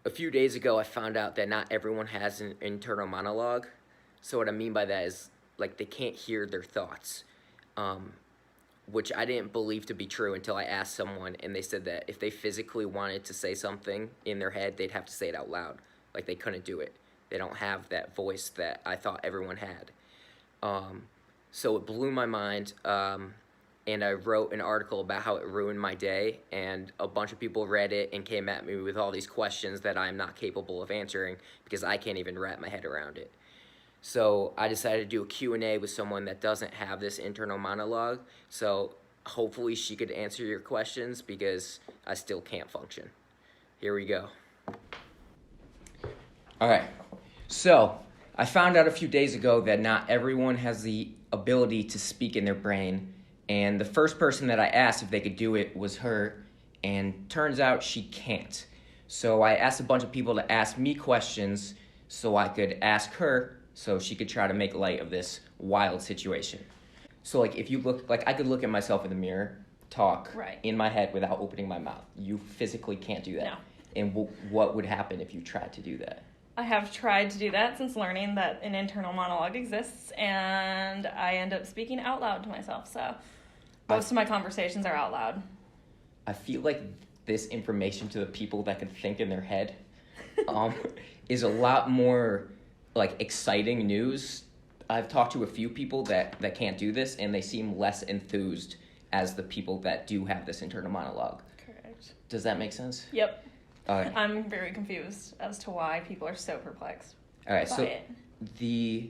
A few days ago, I found out that not everyone has an internal monologue. So what I mean by that is, like, they can't hear their thoughts, um, which I didn't believe to be true until I asked someone, and they said that if they physically wanted to say something in their head, they'd have to say it out loud. Like, they couldn't do it. They don't have that voice that I thought everyone had. Um, so it blew my mind. And I wrote an article about how it ruined my day, and a bunch of people read it and came at me with all these questions that I'm not capable of answering because I can't even wrap my head around it. So I decided to do a Q&A with someone that doesn't have this internal monologue, so hopefully she could answer your questions because I still can't function. Here we go. All right, so I found out a few days ago that not everyone has the ability to speak in their brain. And the first person that I asked if they could do it was her, and turns out she can't. So I asked a bunch of people to ask me questions so I could ask her so she could try to make light of this wild situation. So like if you look, like I could look at myself in the mirror, talk Right. in my head without opening my mouth. You physically can't do that. No. And what would happen if you tried to do that? I have tried to do that since learning that an internal monologue exists, and I end up speaking out loud to myself. So most of my conversations are out loud. I feel like this information to the people that can think in their head is a lot more like exciting news. I've talked to a few people that can't do this, and they seem less enthused as the people that do have this internal monologue. Correct. Does that make sense? Yep. Okay. I'm very confused as to why people are so perplexed All right, by so it. the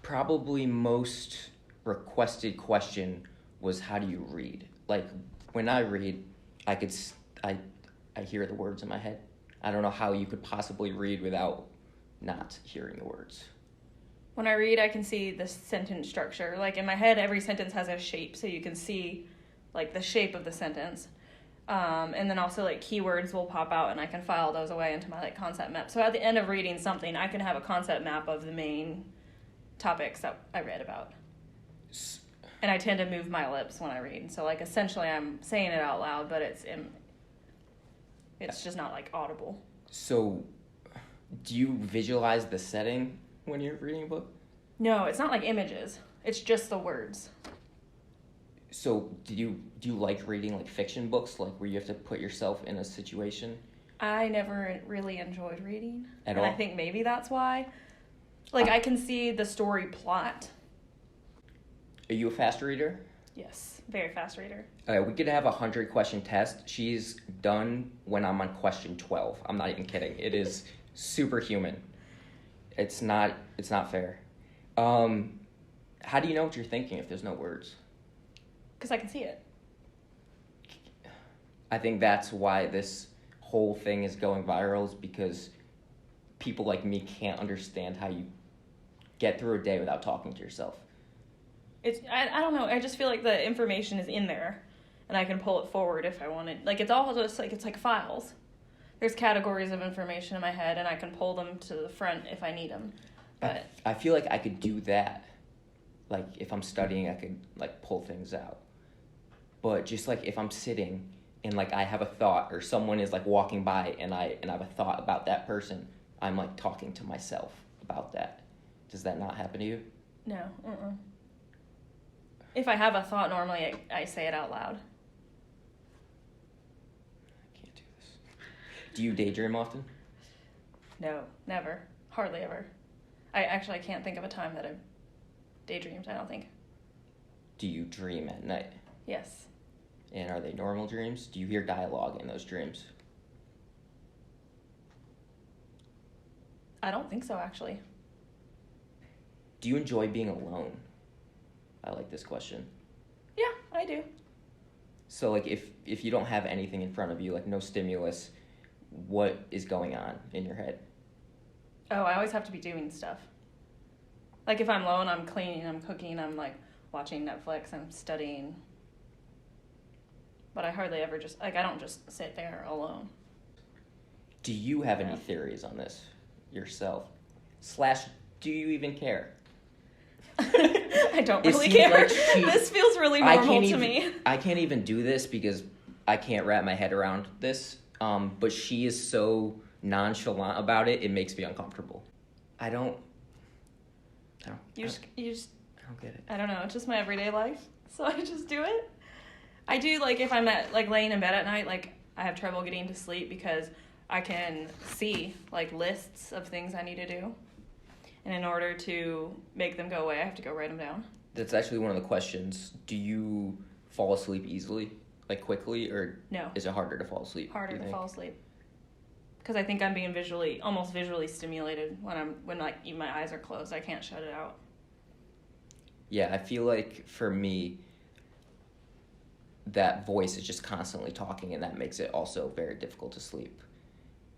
probably most requested question was, how do you read? Like, when I read, I hear the words in my head. I don't know how you could possibly read without not hearing the words. When I read, I can see the sentence structure. Like in my head, every sentence has a shape, so you can see like the shape of the sentence. And then also like keywords will pop out, and I can file those away into my like concept map. So at the end of reading something, I can have a concept map of the main topics that I read about. And I tend to move my lips when I read. So like essentially I'm saying it out loud, but it's just not like audible. So do you visualize the setting when you're reading a book? No, it's not like images. It's just the words. So do you like reading like fiction books, like where you have to put yourself in a situation? I never really enjoyed reading. At and all? I think maybe that's why. Like I can see the story plot. Are you a fast reader? Yes, very fast reader. We could have a 100-question test. She's done when I'm on question 12. I'm not even kidding. It is superhuman. It's not fair. How do you know what you're thinking if there's no words? Because I can see it. I think that's why this whole thing is going viral, is because people like me can't understand how you get through a day without talking to yourself. I don't know. I just feel like the information is in there, and I can pull it forward if I wanted. Like it's all just like it's like files. There's categories of information in my head, and I can pull them to the front if I need them. But I feel like I could do that. Like if I'm studying, I could like pull things out. But just like if I'm sitting and like I have a thought, or someone is like walking by and I have a thought about that person, I'm like talking to myself about that. Does that not happen to you? no. If I have a thought, normally I say it out loud. I can't do this. Do you daydream often? No, never. Hardly ever. I can't think of a time that I've daydreamed, I don't think. Do you dream at night? Yes. And are they normal dreams? Do you hear dialogue in those dreams? I don't think so, actually. Do you enjoy being alone? I like this question. Yeah, I do. So like if you don't have anything in front of you, like no stimulus, what is going on in your head? Oh, I always have to be doing stuff. Like if I'm alone, I'm cleaning, I'm cooking, I'm like watching Netflix, I'm studying. But I hardly ever I don't just sit there alone. Do you have any theories on this yourself? / do you even care? I don't It really seems care. like This feels really normal to me. I can't even do this because I can't wrap my head around this. But she is so nonchalant about it, it makes me uncomfortable. I don't You just I don't get it. I don't know. It's just my everyday life, so I just do it. I do, like, if I'm laying in bed at night, like, I have trouble getting to sleep because I can see, like, lists of things I need to do. And in order to make them go away, I have to go write them down. That's actually one of the questions. Do you fall asleep easily, like quickly, or No. is it harder to fall asleep? Harder to fall asleep. Because I think I'm being almost visually stimulated when like even my eyes are closed. I can't shut it out. Yeah, I feel like for me, that voice is just constantly talking, and that makes it also very difficult to sleep.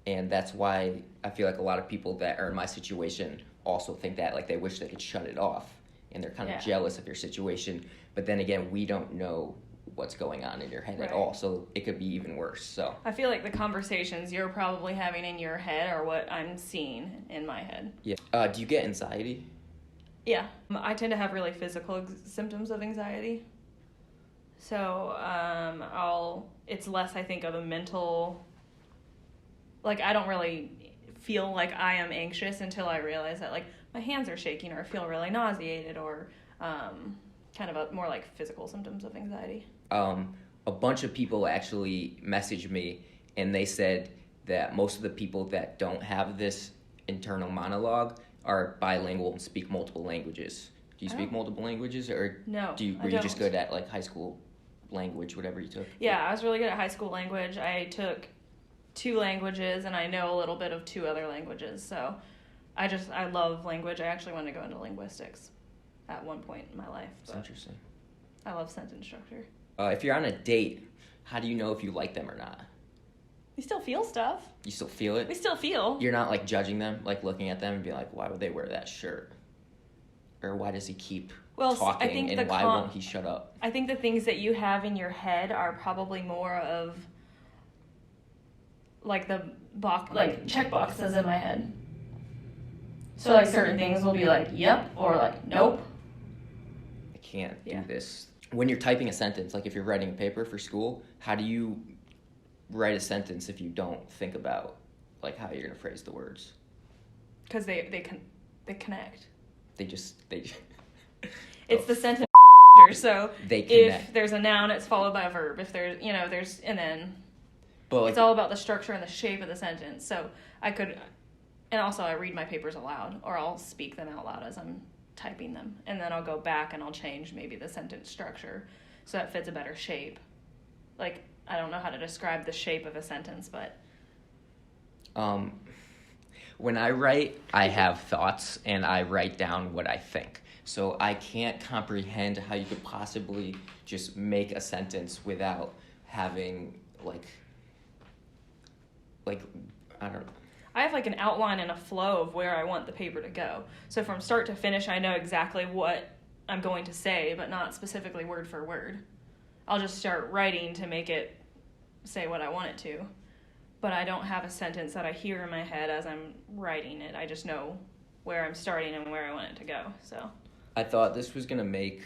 And that's why I feel like a lot of people that are in my situation also think that, like, they wish they could shut it off, and they're kind of jealous of your situation. But then again, we don't know what's going on in your head at all, so it could be even worse. So I feel like the conversations you're probably having in your head are what I'm seeing in my head. Yeah. Do you get anxiety? Yeah. I tend to have really physical symptoms of anxiety. So it's less, I think, of a mental, like, I don't really feel like I am anxious until I realize that, like, my hands are shaking or I feel really nauseated or kind of more like physical symptoms of anxiety. A bunch of people actually messaged me, and they said that most of the people that don't have this internal monologue are bilingual and speak multiple languages. Do you speak multiple languages, or no? Were you just good at, like, high school language, whatever you took? Yeah, I was really good at high school language. I took 2 languages, and I know a little bit of 2 other languages. So I love language. I actually wanted to go into linguistics at one point in my life. That's interesting. I love sentence structure. If you're on a date, how do you know if you like them or not? You still feel stuff. You still feel it? We still feel. You're not, like, judging them, like, looking at them and be like, why would they wear that shirt? Or why does he keep talking, I think and why won't he shut up? I think the things that you have in your head are probably more of, like, the like check boxes in my head. So, like, certain things will be like, yep, or like, nope. I can't do this. When you're typing a sentence, like if you're writing a paper for school, how do you write a sentence if you don't think about, like, how you're going to phrase the words? Because they connect. They just It's the sentence. So they connect. If there's a noun, it's followed by a verb. If there's, and then but, like, it's all about the structure and the shape of the sentence. So and also I read my papers aloud, or I'll speak them out loud as I'm typing them, and then I'll go back and I'll change maybe the sentence structure so that fits a better shape. Like, I don't know how to describe the shape of a sentence, but when I write, I have thoughts, and I write down what I think. So I can't comprehend how you could possibly just make a sentence without having, like I don't know. I have, like, an outline and a flow of where I want the paper to go. So from start to finish, I know exactly what I'm going to say, but not specifically word for word. I'll just start writing to make it say what I want it to. But I don't have a sentence that I hear in my head as I'm writing it. I just know where I'm starting and where I want it to go. So I thought this was going to make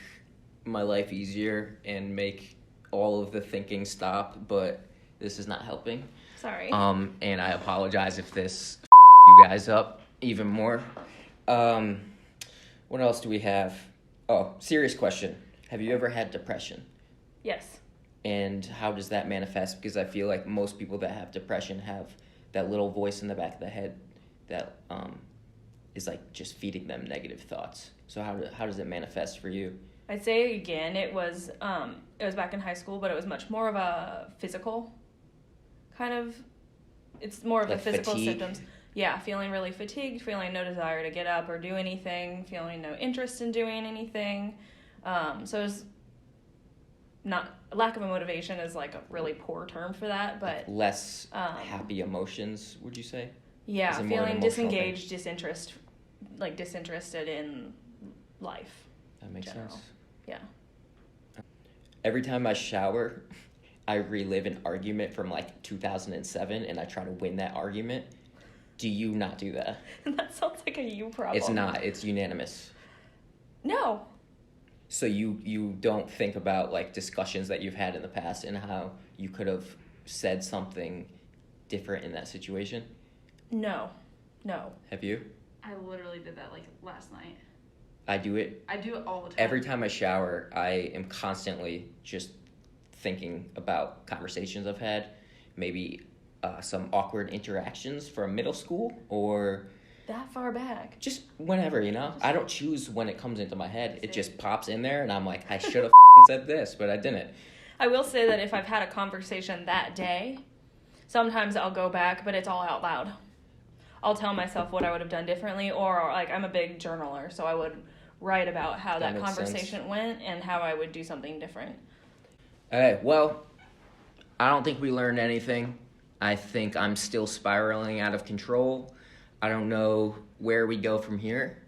my life easier and make all of the thinking stop, but this is not helping. Sorry. And I apologize if this you guys up even more. What else do we have? Oh, serious question. Have you ever had depression? Yes. And how does that manifest? Because I feel like most people that have depression have that little voice in the back of the head that is, like, just feeding them negative thoughts. So how does it manifest for you? I'd say, again, it was back in high school, but it was much more of a physical kind of, it's more of, like, the physical fatigue? symptoms. Yeah, feeling really fatigued, feeling no desire to get up or do anything, feeling no interest in doing anything. So it's not, lack of a motivation is, like, a really poor term for that, but Less happy emotions, would you say? yeah, Is it more an feeling emotional disengaged, disinterested in life. That makes general. sense. Yeah. Every time I shower, I relive an argument from, like, 2007, and I try to win that argument. Do you not do that? That sounds like a you problem. It's not. It's unanimous. No. So you don't think about, like, discussions that you've had in the past and how you could have said something different in that situation? No. Have you? I literally did that like last night. I do it I do it all the time. every time I shower. I am constantly just thinking about conversations I've had, maybe some awkward interactions from middle school, or That far back. just whenever, I don't choose when it comes into my head. It just pops in there, and I'm like, I should have said this, but I didn't. I will say that if I've had a conversation that day, sometimes I'll go back, but it's all out loud. I'll tell myself what I would have done differently, or like I'm a big journaler, so I would write about how that makes conversation sense. went and how I would do something different. Okay, well, I don't think we learned anything. I think I'm still spiraling out of control. I don't know where we go from here.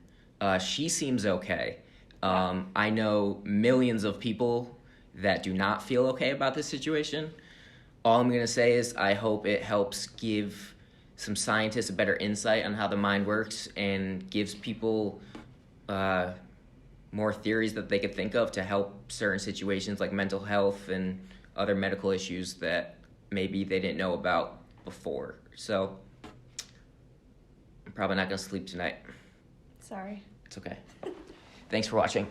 She seems okay. I know millions of people that do not feel okay about this situation. All I'm going to say is I hope it helps give some scientists a better insight on how the mind works and gives people more theories that they could think of to help certain situations like mental health and other medical issues that maybe they didn't know about before. So I'm probably not going to sleep tonight. Sorry. It's okay. Thanks for watching.